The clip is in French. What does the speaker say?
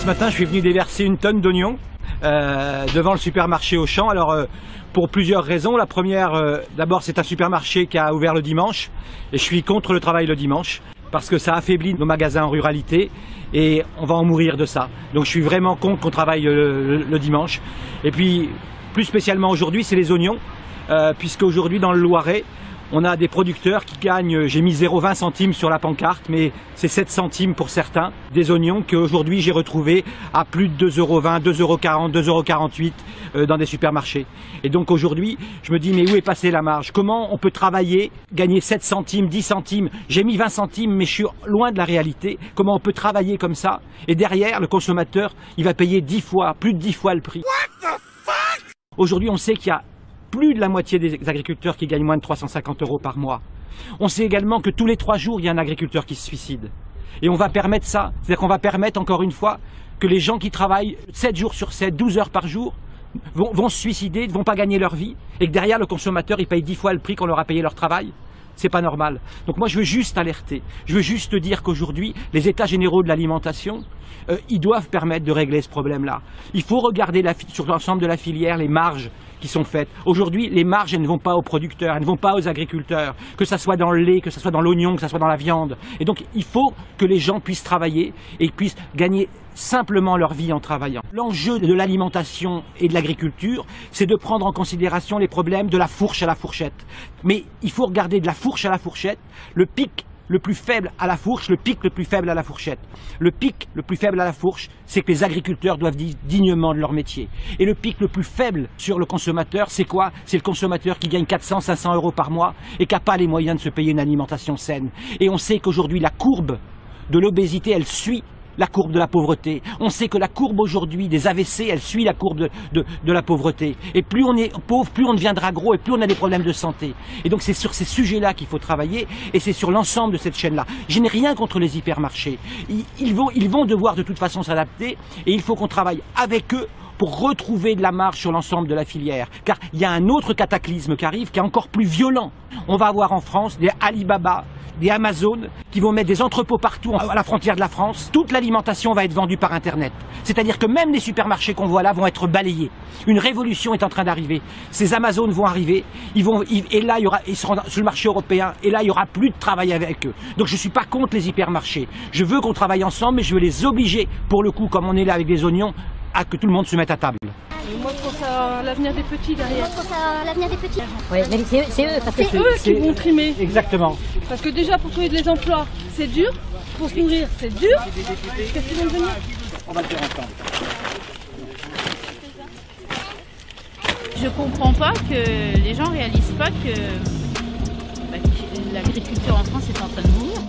ce matin, je suis venu déverser une tonne d'oignons devant le supermarché Auchan. Alors, pour plusieurs raisons. La première, d'abord, c'est un supermarché qui a ouvert le dimanche et je suis contre le travail le dimanche parce que ça affaiblit nos magasins en ruralité et on va en mourir de ça. Donc, je suis vraiment contre qu'on travaille le dimanche. Et puis, plus spécialement aujourd'hui, c'est les oignons, puisque aujourd'hui, dans le Loiret, on a des producteurs qui gagnent, j'ai mis 0,20 centimes sur la pancarte, mais c'est 7 centimes pour certains, des oignons qu'aujourd'hui j'ai retrouvés à plus de 2,20 €, 2,40 €, 2,48 € dans des supermarchés. Et donc aujourd'hui, je me dis, mais où est passée la marge? Comment on peut travailler, gagner 7 centimes, 10 centimes? J'ai mis 20 centimes, mais je suis loin de la réalité. Comment on peut travailler comme ça? Et derrière, le consommateur, il va payer 10 fois, plus de 10 fois le prix. Aujourd'hui, on sait qu'il y a plus de la moitié des agriculteurs qui gagnent moins de 350 € par mois. On sait également que tous les 3 jours, il y a un agriculteur qui se suicide. Et on va permettre ça, c'est-à-dire qu'on va permettre encore une fois que les gens qui travaillent 7 jours sur 7, 12 heures par jour, vont se suicider, ne vont pas gagner leur vie, et que derrière le consommateur, il paye 10 fois le prix qu'on leur a payé leur travail. C'est pas normal. Donc moi je veux juste alerter, je veux juste dire qu'aujourd'hui, les états généraux de l'alimentation, ils doivent permettre de régler ce problème-là. Il faut regarder sur l'ensemble de la filière les marges qui sont faites. Aujourd'hui, les marges, elles ne vont pas aux producteurs, elles ne vont pas aux agriculteurs, que ça soit dans le lait, que ça soit dans l'oignon, que ça soit dans la viande. Et donc il faut que les gens puissent travailler et puissent gagner simplement leur vie en travaillant. L'enjeu de l'alimentation et de l'agriculture, c'est de prendre en considération les problèmes de la fourche à la fourchette. Mais il faut regarder de la fourche à la fourchette, le pic le plus faible à la fourche, le pic le plus faible à la fourchette. Le pic le plus faible à la fourche, c'est que les agriculteurs doivent vivre dignement de leur métier. Et le pic le plus faible sur le consommateur, c'est quoi? C'est le consommateur qui gagne 400, 500 € par mois et qui n'a pas les moyens de se payer une alimentation saine. Et on sait qu'aujourd'hui, la courbe de l'obésité, elle suit la courbe de la pauvreté. On sait que la courbe aujourd'hui des AVC, elle suit la courbe de la pauvreté. Et plus on est pauvre, plus on deviendra gros et plus on a des problèmes de santé. Et donc c'est sur ces sujets-là qu'il faut travailler et c'est sur l'ensemble de cette chaîne-là. Je n'ai rien contre les hypermarchés. Ils vont devoir de toute façon s'adapter et il faut qu'on travaille avec eux pour retrouver de la marge sur l'ensemble de la filière. Car il y a un autre cataclysme qui arrive qui est encore plus violent. On va avoir en France des Alibaba, des Amazon qui vont mettre des entrepôts partout à la frontière de la France. Toute l'alimentation va être vendue par Internet. C'est-à-dire que même les supermarchés qu'on voit là vont être balayés. Une révolution est en train d'arriver. Ces Amazon vont arriver, et là ils seront sur le marché européen, et là il n'y aura plus de travail avec eux. Donc je ne suis pas contre les hypermarchés. Je veux qu'on travaille ensemble, mais je veux les obliger, pour le coup, comme on est là avec des oignons, à que tout le monde se mette à table. Moi je pense à l'avenir des petits derrière. Moi je pense à l'avenir des petits. Oui, mais c'est eux, parce que c'est eux qui vont trimer. Exactement. Parce que déjà pour trouver les emplois, c'est dur. Pour se nourrir, c'est dur. Qu'est-ce qu'ils vont devenir? On va le faire ensemble. Je comprends pas que les gens réalisent pas que l'agriculture en France est en train de mourir.